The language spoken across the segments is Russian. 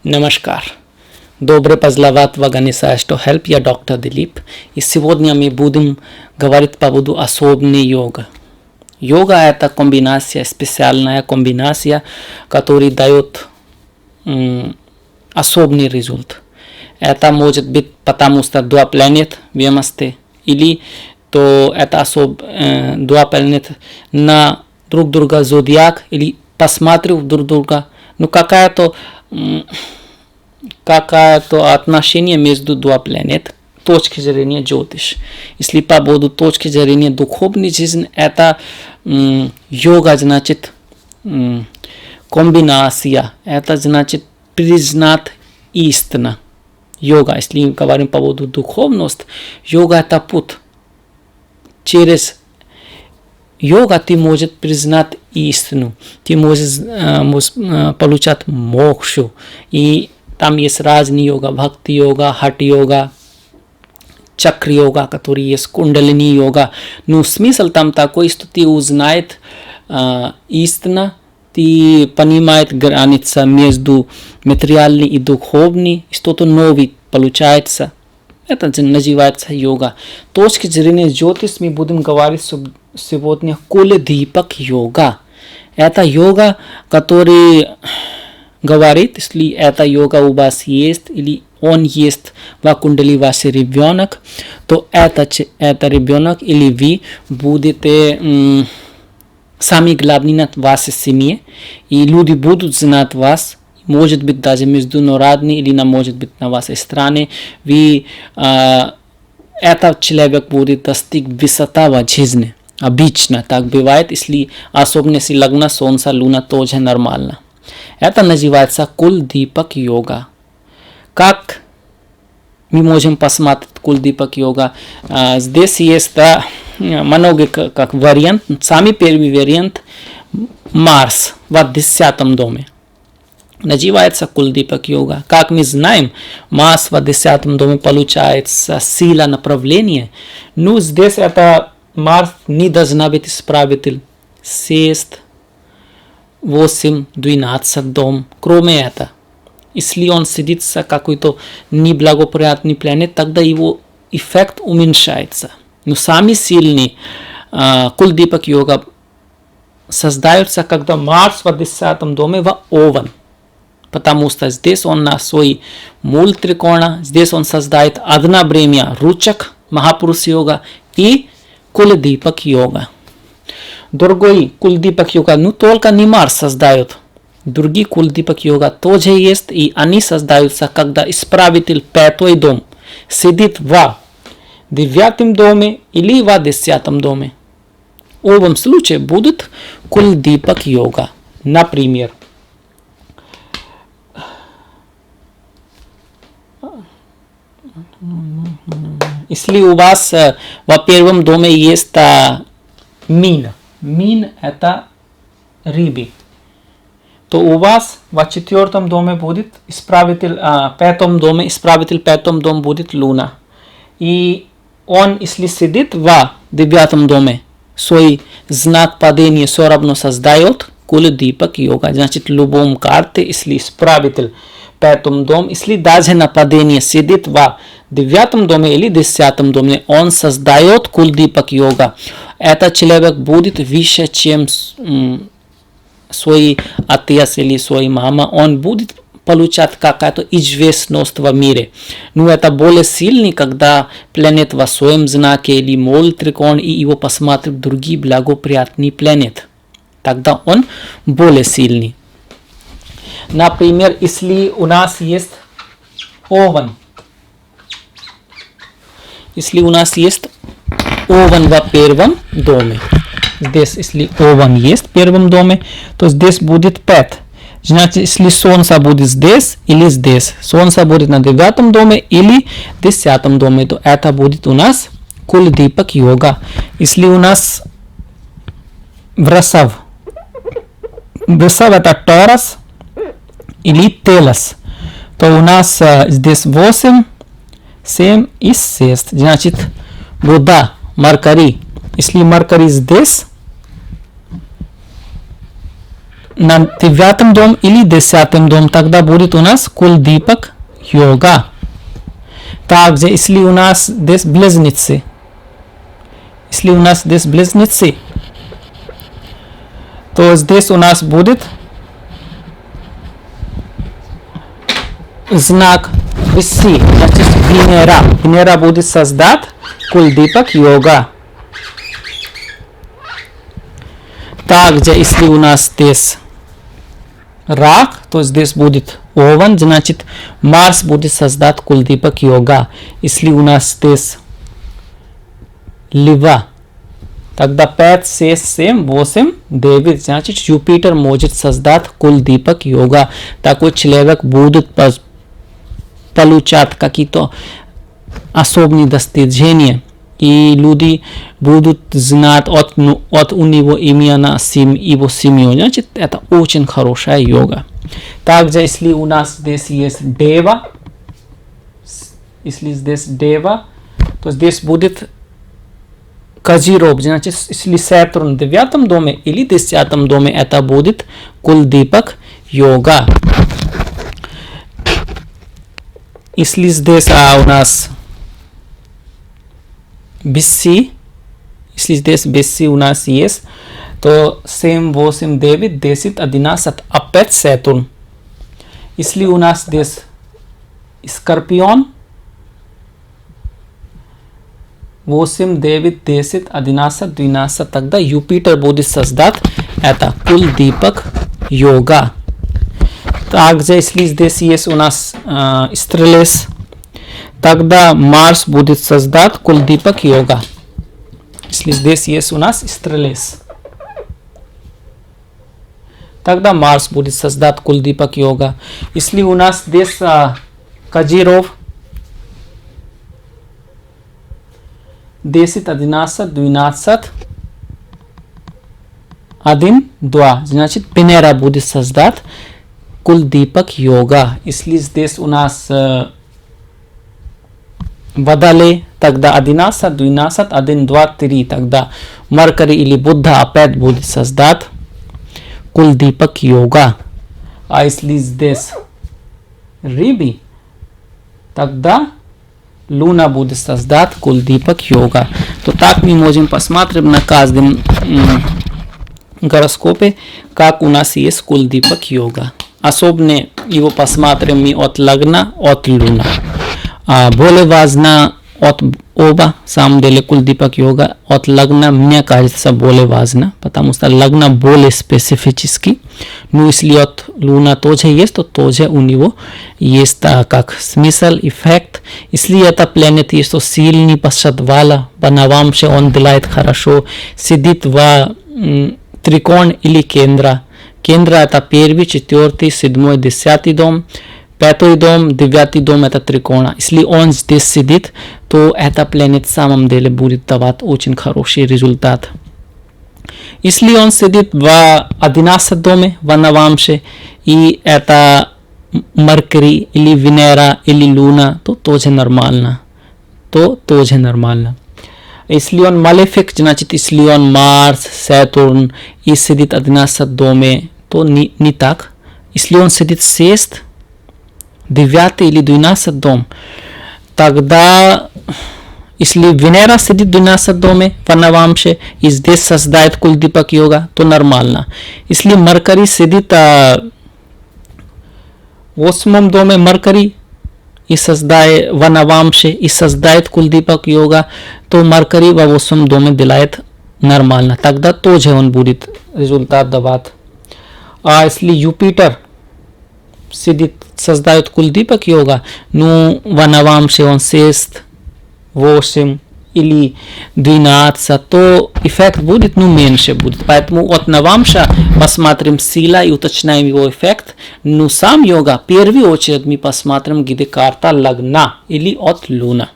Нamaskar. Добре пожаловать на что Help, я доктор Дилип. И сегодня мы будем говорить по поводу особенной йога. Йога – это комбинация, специальная комбинация, которая дает особенный результат. Это может быть потому, что два планет вместе, или то это два планеты на друг друга зодиак, или посмотрев друг друга, ну какое-то отношение между два планет, точки зрения Джотиш. Если по поводу точки зрения духовной жизни, это йога значит комбинация, это значит признать истину. Йога, если мы говорим по поводу духовности, йога это путь. Через йога ты можешь признать истину, ты можешь получать мокшу. И там есть разные йога, бхакти йога, хат йога, чакр йога, который есть кундалини йога. Но смысл там такой, что ты узнает истину, ты понимаешь граница между материальной и духовной, что-то новое получается. Это называется йога. С точки зрения Джотиш мы будем говорить сегодня Кула-дипак йога. Это йога, которая говорит, если эта йога у вас есть, или он есть в кундали ваш ребенок, то это ребенок или вы будете самый главный на вашей семье, и люди будут знать вас, может быть даже международный, или может быть на вашей стране, вы этот человек будет достиг высота в жизни. Обычно так бывает, если особенно если лагна солнца, луна тоже нормально. Это называется Кула-дипак йога. Как мы можем посмотреть Кула-дипак йога? Здесь есть много как вариант. Самый первый вариант Марс в 10 доме. Называется Кула-дипак йога. Как мы знаем, Марс в 10 доме получается сила направления. Но здесь это Марс не должна быть исправитель. 6, 8, 12 дом. Кроме этого, если он сидит с какой-то неблагоприятной планетой, тогда его эффект уменьшается. Но самый сильный Кула-дипак йога создается, когда Марс в 10 доме в Овен. Потому что здесь он на свой мул трикона, здесь он создает одновременно Ручак, Махапуруш йога и Кула-дипак йога. Другой Кула-дипак йога, ну только не Марс создает. Другие Кула-дипак йога тоже есть, и они создаются, когда исправитель 5 дом сидит в 9 доме или в 10 доме. В этом случае будет Кула-дипак йога. Например, если у вас в первом доме есть мин это рыбы, то у вас в 4 доме будет исправитель, 5 доме исправитель 5 дом будет луна. И он, если сидит в 9 доме, свой знак падения все равно создает Кула-дипак йога. Значит, в любом карте, если исправитель 5 дом, если даже на падение сидит в 9 доме или 10 доме, он создает Кула-дипак йога. Этот человек будет выше, чем свой отец или свой мама. Он будет получать какая-то известность в мире. Но это более сильный, когда планета в своем знаке или мол трикон, и его посмотрят другие благоприятные планеты. Тогда он более сильный. Например, если у нас есть Овен. Если у нас есть Овен в 1 доме, здесь, если Овен есть в 1 доме, то здесь будет 5. Значит, если Солнце будет здесь или здесь, Солнце будет на 9 доме или 10 доме, то это будет у нас Кула-дипак йога. Если у нас Врасав это Торос или Телес, то у нас здесь 8, 7 и 6. Значит, вода, Меркурий. Если Меркурий здесь, на 9 дом или 10 дом, тогда будет у нас Кульдипак йога. Также, если у нас здесь близнецы, то здесь у нас будет знак Виси, значит Венера. Венера будет создать Кульдипак йога. Также, если у нас здесь Рак, то здесь будет Овен, значит Марс будет создать Кульдипак йога. Если у нас здесь Лева, тогда 5, 6, 7, 8, 9, значит Юпитер может создать Кульдипак йога. Такой человек будет получать какие-то особые достижения. И люди будут знать от у него именно его семью. Значит, это очень хорошая йога. Также, если у нас здесь есть Дева, то здесь будет Козерог. Значит, если Сатурн в 9 доме или 10 доме, это будет Кульдипак йога. Если здесь у нас Биси, если здесь Биси у нас есть, то 7, 8, 9, 10, 11, опять Сатурн. Если у нас здесь Скорпион, 8, 9, 10, 11, 12, тогда Юпитер будет создать это Кульдипак йога. Также, если здесь есть у нас Стрелец, тогда Марс будет создать Кульдипак йога. Если здесь есть у нас Стрелец, тогда Марс будет создать Кульдипак йога. Если у нас здесь Козерог, 10, 11, 12, 1, 2, значит Венера будет создать Кульдипак йога. Если здесь у нас Водолей, тогда 11, 12, 1, 2, 3, тогда Меркурий или Будда опять будет создать Кульдипак йога. А если здесь Рыбы, тогда Луна будет создать Кульдипак йога. То так мы можем посмотреть на каждом гороскопе, как у нас есть Кульдипак йога. Особенно его посмотрим мы от Лагна, от Луна. Более важно от оба, самом деле Кульдипак йога от Лагна, мне кажется, более важно, потому что Лагна более специфический. Но если от Луна тоже есть, то тоже у него есть как смысл, эффект. Если это планета есть, то сильный пашадвала, Навамше он делает хорошо, сидит в трикон или кендра. Кендра это 1, 4, 7, 10 дом, 5 дом, 9 дом это трикона. Если он здесь сидит, то эта планета в самом деле будет давать очень хороший результат. Если он сидит в 11 доме, в Навамше, и это Меркурий или Венера или Луна, то тоже нормально. Если он малефик, значит, если он Марс, Сатурн и сидит в 11 доме, то не так. Если он сидит в 6, 9 или 12 дом, тогда, если Венера сидит в 12 доме, в Навамше, и здесь создает Кульдипак йога, то нормально. Если Меркурий сидит в 8 доме, Меркурий, и создает в Навамше, и создает Кульдипак йога, то Меркурий в 8 доме делает нормально. Тогда тоже он будет результат давать. А если Юпитер сидит, создает Кульдипак йога, ну в Навамше он 6, 8 или 12, то эффект будет, меньше будет. Поэтому от Навамша посмотрим сила и уточняем его эффект. Но сам йога, в первую очередь мы посмотрим, где карта Лагна или от Луна.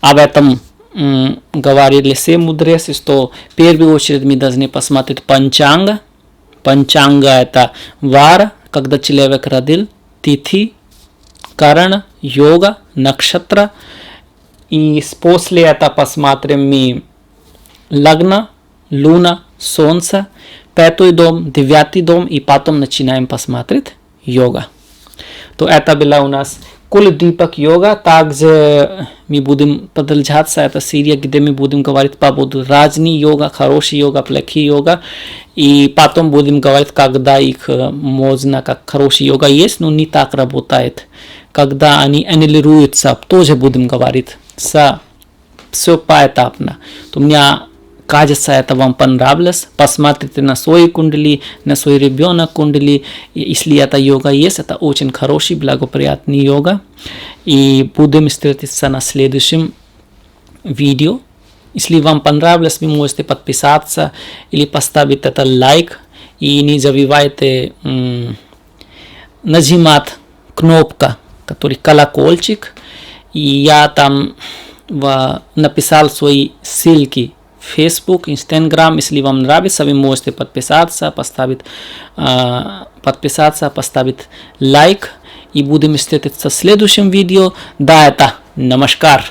Об этом говорили все мудрецы, что в первую очередь мы должны посмотреть Панчанга. Панчанга это вара, когда человек родил, титхи, карана, йога, накшатра. И после этого посмотрим мы Лагна, Луна, Солнце, 5 dom, 9 dom i potom начинаем посмотреть йога. То это была у нас Кулдипак йога. Также мы будем продолжаться эта серия, где мы будем говорить по поводу разной йога, хорошей йога, плохой йога. И потом будем говорить, когда их можно, как хорошая йога есть, но не так работает. Когда они аннулируются, тоже будем говорить. Все поэтапно. То меня кажется, это вам понравилось. Посмотрите на свой кундали, на свой ребенок кундали. Если это йога есть, это очень хороший, благоприятный йога. И будем встретиться на следующем видео. Если вам понравилось, вы можете подписаться или поставить это лайк. И не забывайте нажимать кнопку, который колокольчик. И я там написал свои ссылки. Facebook, Instagram, если вам нравится, вы можете подписаться, поставить лайк, и будем встретиться в следующем видео. Да, это Намашкар.